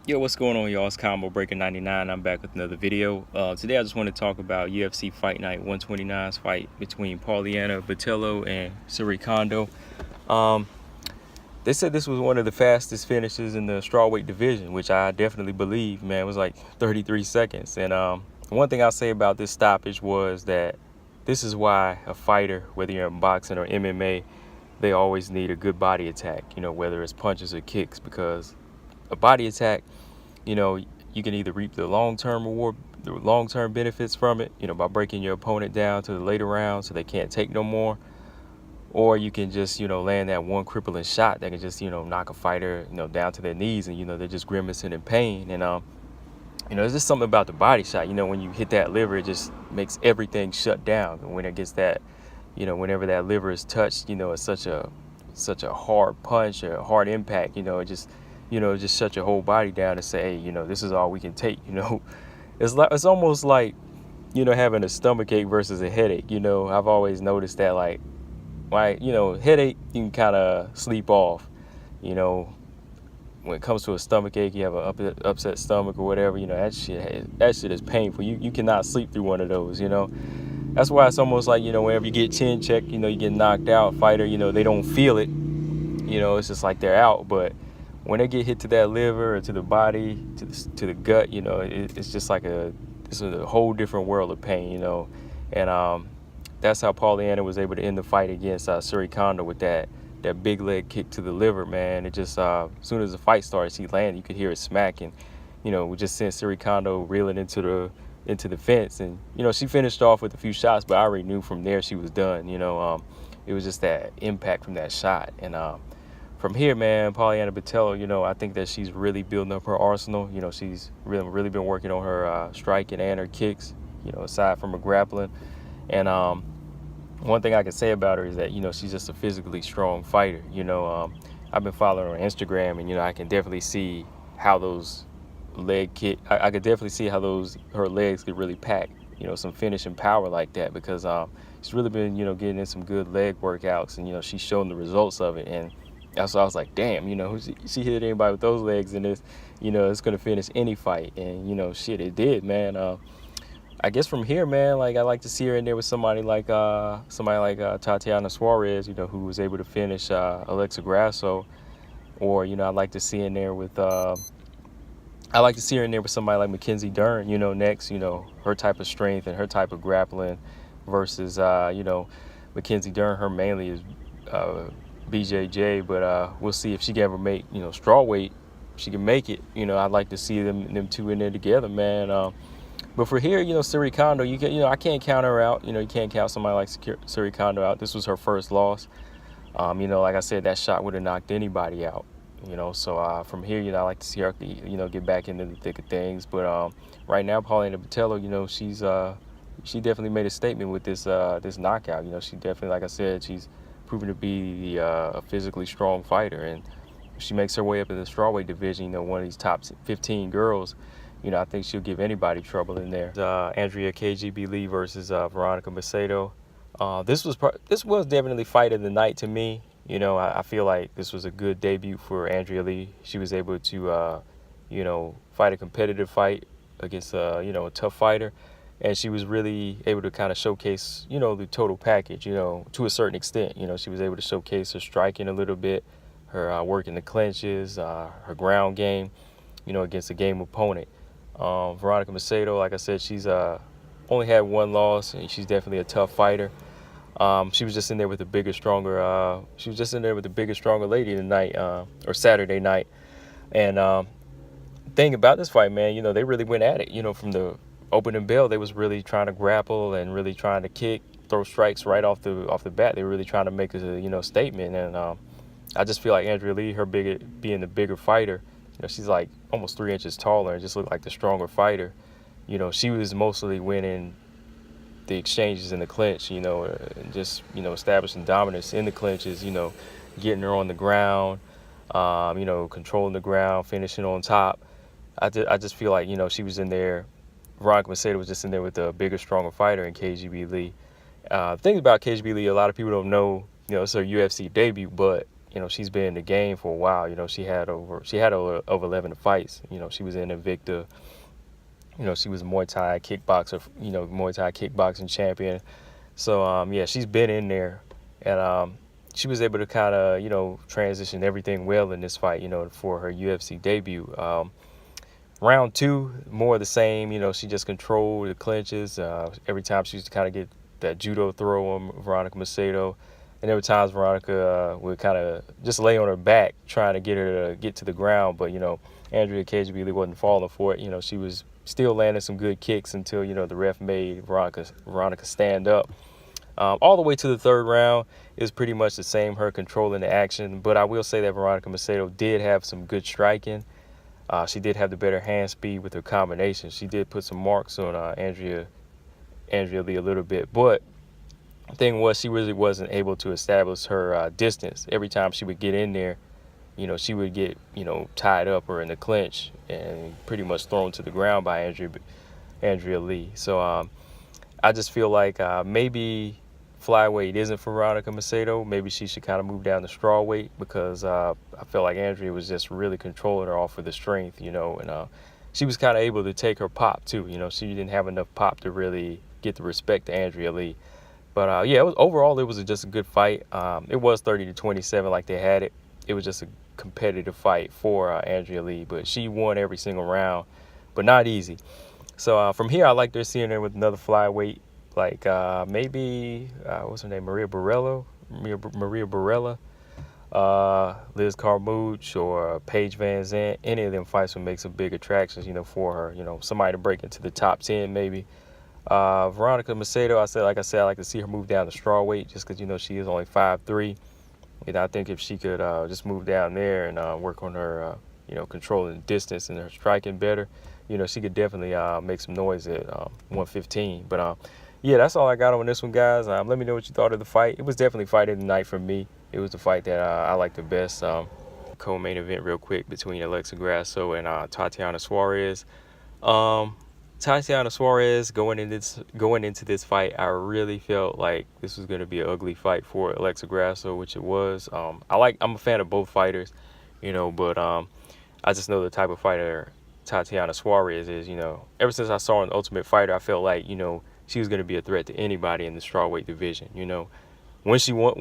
Yo, what's going on, y'all? It's Combo Breaker 99. I'm back with another video. Today I just want to talk about UFC Fight Night 129's fight between Botelho and Suarez. Um, they said this was one of the fastest finishes in the strawweight division, which I definitely believe, man. It was like 33 seconds. And one thing I'll say about this stoppage was that this is why a fighter, whether you're in boxing or MMA, they always need a good body attack, whether it's punches or kicks, because a body attack, you can either reap the long-term reward, the long-term benefits from it, by breaking your opponent down to the later rounds so they can't take no more, or you can just, land that one crippling shot that can just, knock a fighter, down to their knees and, they're just grimacing in pain. And, there's just something about the body shot, when you hit that liver, it just makes everything shut down. And when it gets that, whenever that liver is touched, it's such a hard punch or a hard impact, it just shut your whole body down and say, hey, this is all we can take. It's almost like, having a stomach ache versus a headache. I've always noticed that, like, headache you can kind of sleep off. When it comes to a stomach ache, you have an upset stomach or whatever, that shit is painful. You cannot sleep through one of those. That's why it's almost like, whenever you get chin checked, you get knocked out, fighter, they don't feel it. It's just like they're out. But when they get hit to that liver or to the body, to the gut, it's just like it's a whole different world of pain, And that's how Polyana was able to end the fight against Suarez with that big leg kick to the liver, man. It just, as soon as the fight starts, he landed, you could hear it smacking. We just sent Suarez reeling into the fence. And, she finished off with a few shots, but I already knew from there she was done. It was just that impact from that shot. And from here, man, Botelho, I think that she's really building up her arsenal. She's really been working on her striking and her kicks, aside from her grappling. And one thing I can say about her is that, she's just a physically strong fighter. I've been following her on Instagram, and, I can definitely see how those leg kick, I could definitely see how her legs could really pack, some finishing power like that, because she's really been, getting in some good leg workouts, and, she's shown the results of it. And that's why I was like, damn, she hit anybody with those legs, and it's going to finish any fight. And, shit, it did, man. I guess from here, man, like, I like to see her in there with somebody like Tatiana Suarez, who was able to finish Alexa Grasso. Or, I'd like to see in there with somebody like Mackenzie Dern, next, her type of strength and her type of grappling versus, Mackenzie Dern. Her mainly is BJJ, but we'll see if she can ever make, strawweight. She can make it. I'd like to see them two in there together, man. But for here, Suarez, I can't count her out. You can't count somebody like Suarez out. This was her first loss. Like I said, that shot would have knocked anybody out. So from here, I like to see her, get back into the thick of things. But right now, Paulina Botelho, she definitely made a statement with this knockout. She definitely, like I said, she's proven to be a physically strong fighter, and if she makes her way up in the strawweight division, one of these top 15 girls, I think she'll give anybody trouble in there. Andrea KGB Lee versus Veronica Macedo. This was definitely fight of the night to me. I feel like this was a good debut for Andrea Lee. She was able to, fight a competitive fight against, a tough fighter. And she was really able to kind of showcase, the total package, to a certain extent. She was able to showcase her striking a little bit, her work in the clinches, her ground game, against a game opponent. Veronica Macedo, like I said, she's only had one loss, and she's definitely a tough fighter. She was just in there with the bigger, stronger lady tonight, or Saturday night. And thing about this fight, man, they really went at it. From the opening bell, they was really trying to grapple and really trying to kick, throw strikes right off the bat. They were really trying to make a statement. And I just feel like Andrea Lee, being the bigger fighter, she's like almost 3 inches taller and just looked like the stronger fighter. She was mostly winning the exchanges in the clinch, and just, establishing dominance in the clinches, getting her on the ground, controlling the ground, finishing on top. I just feel like, she was in there. Veronica Macedo was just in there with a bigger, stronger fighter in KGB Lee. The thing about KGB Lee, a lot of people don't know, it's her UFC debut, but she's been in the game for a while. She had over 11 fights. She was in Invicta. She was a Muay Thai kickboxer. Muay Thai kickboxing champion. So yeah, she's been in there, and she was able to kind of transition everything well in this fight. For her UFC debut. Round two, more of the same. She just controlled the clinches. Every time she used to kind of get that judo throw on Veronica Macedo. And there were times Veronica would kind of just lay on her back trying to get her to get to the ground. But, Andrea Cage really wasn't falling for it. She was still landing some good kicks until, the ref made Veronica stand up. All the way to the third round is pretty much the same, her controlling the action. But I will say that Veronica Macedo did have some good striking. She did have the better hand speed with her combination. She did put some marks on Andrea Lee a little bit. But the thing was, she really wasn't able to establish her distance. Every time she would get in there, she would get, tied up or in the clinch and pretty much thrown to the ground by Andrea Lee. So I just feel like maybe flyweight isn't for Veronica Macedo. Maybe she should kind of move down to strawweight because I felt like Andrea was just really controlling her off of the strength, and she was kind of able to take her pop too. She didn't have enough pop to really get the respect to Andrea Lee. But yeah, overall it was just a good fight. It was 30-27 like they had it. It was just a competitive fight for Andrea Lee, but she won every single round, but not easy. So from here, I like her seeing her with another flyweight, like maybe what's her name, Maria Barella, Liz Carmouche or Paige Van Zandt. Any of them fights would make some big attractions, for her. Somebody to break into the top 10 maybe. Veronica Macedo, I like to see her move down to strawweight just because, she is only 5'3". I think if she could just move down there and work on her, controlling distance and her striking better, she could definitely make some noise at 115. But yeah, that's all I got on this one, guys. Let me know what you thought of the fight. It was definitely fight of the night for me. It was the fight that I liked the best. Co-main event real quick between Alexa Grasso and Tatiana Suarez. Tatiana Suarez going into this fight, I really felt like this was going to be an ugly fight for Alexa Grasso, which it was. I'm a fan of both fighters, but I just know the type of fighter Tatiana Suarez is. Ever since I saw her in Ultimate Fighter, I felt like she was going to be a threat to anybody in the strawweight division. Once she won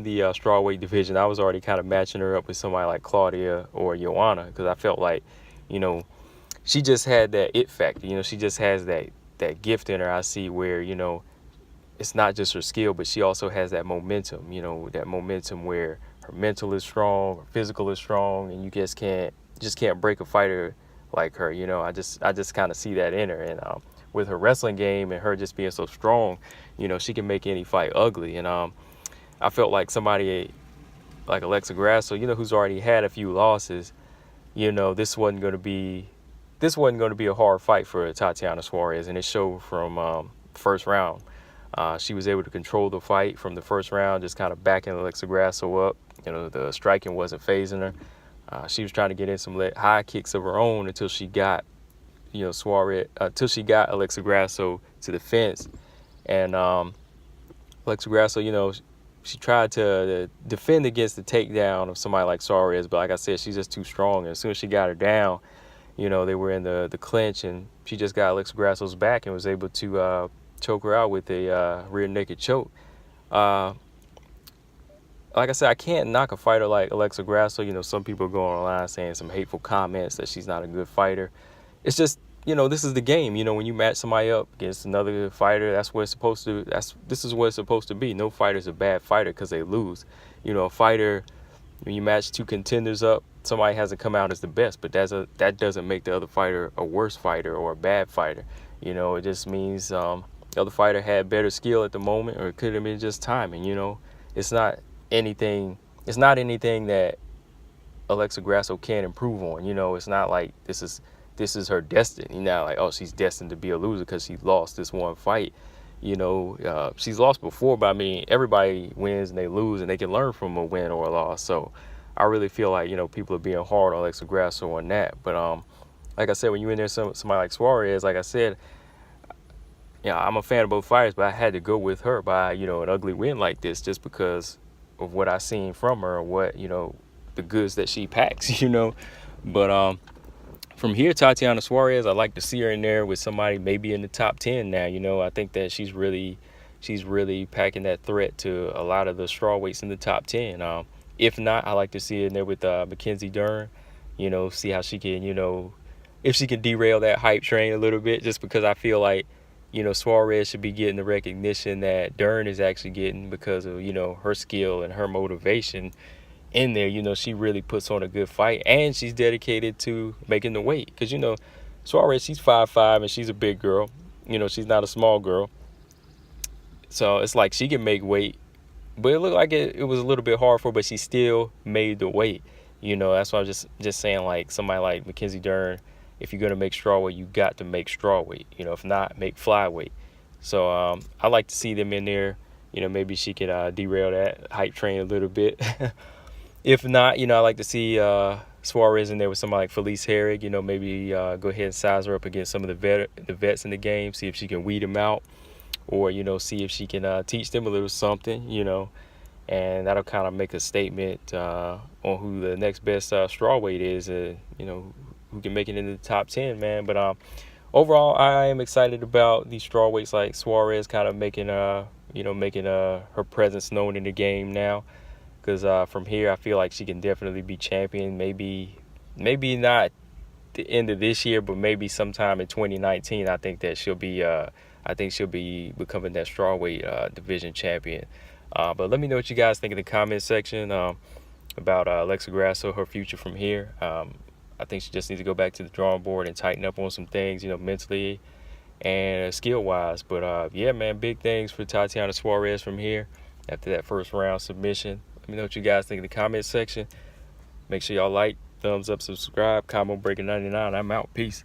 the strawweight division, I was already kind of matching her up with somebody like Claudia or Joanna because I felt like, she just had that it factor. She just has that gift in her. I see where, it's not just her skill, but she also has that momentum, that momentum where her mental is strong, her physical is strong, and you just can't break a fighter like her. I just kind of see that in her. And with her wrestling game and her just being so strong, she can make any fight ugly. And I felt like somebody like Alexa Grasso, who's already had a few losses, this wasn't going to be a hard fight for Tatiana Suarez, and it showed from first round. She was able to control the fight from the first round, just kind of backing Alexa Grasso up. The striking wasn't phasing her. She was trying to get in some high kicks of her own until she got, Suarez, until she got Alexa Grasso to the fence. And Alexa Grasso, she tried to defend against the takedown of somebody like Suarez, but like I said, she's just too strong. And as soon as she got her down, they were in the clinch, and she just got Alexa Grasso's back and was able to choke her out with a rear naked choke. Like I said, I can't knock a fighter like Alexa Grasso. Some people go online saying some hateful comments that she's not a good fighter. It's just, this is the game. When you match somebody up against another fighter, this is what it's supposed to be. No fighter's a bad fighter because they lose. A fighter, when you match two contenders up, somebody hasn't come out as the best, but that doesn't make the other fighter a worse fighter or a bad fighter. It just means the other fighter had better skill at the moment, or it could have been just timing. It's not anything that Alexa Grasso can't improve on. It's not like this is her destiny. Like, oh, she's destined to be a loser because she lost this one fight. She's lost before, but I mean, everybody wins and they lose, and they can learn from a win or a loss. So I really feel like, people are being hard on Alexa Grasso on that. But like I said, when you're in there, somebody like Suarez, like I said, I'm a fan of both fighters, but I had to go with her by, an ugly win like this, just because of what I seen from her, what, the goods that she packs, But from here, Tatiana Suarez, I like to see her in there with somebody maybe in the top 10 now. I think that she's really packing that threat to a lot of the strawweights in the top 10. If not, I like to see her in there with Mackenzie Dern. See how she can, if she can derail that hype train a little bit, just because I feel like, Suarez should be getting the recognition that Dern is actually getting because of, her skill and her motivation in there. She really puts on a good fight, and she's dedicated to making the weight. Because, Suarez, she's 5'5", and she's a big girl. She's not a small girl. So it's like she can make weight, but it looked like it was a little bit hard for her, but she still made the weight. That's why I'm just saying, like, somebody like Mackenzie Dern, if you're going to make strawweight, you got to make strawweight. If not, make flyweight. So I like to see them in there. Maybe she could derail that hype train a little bit. If not, I like to see Suarez in there with somebody like Felice Herrig. Maybe go ahead and size her up against some of the vets in the game, see if she can weed them out, or, see if she can teach them a little something, and that'll kind of make a statement on who the next best strawweight is, who can make it into the top 10, man. But overall, I am excited about these strawweights like Suarez kind of making her presence known in the game now. Because from here, I feel like she can definitely be champion. Maybe not the end of this year, but maybe sometime in 2019. I think she'll be becoming that strawweight division champion. But let me know what you guys think in the comment section about Alexa Grasso, her future from here. I think she just needs to go back to the drawing board and tighten up on some things, mentally and skill-wise. But yeah, man, big things for Tatiana Suarez from here after that first round submission. Let me know what you guys think in the comment section. Make sure y'all like, thumbs up, subscribe, comment, Breaking 99. I'm out. Peace.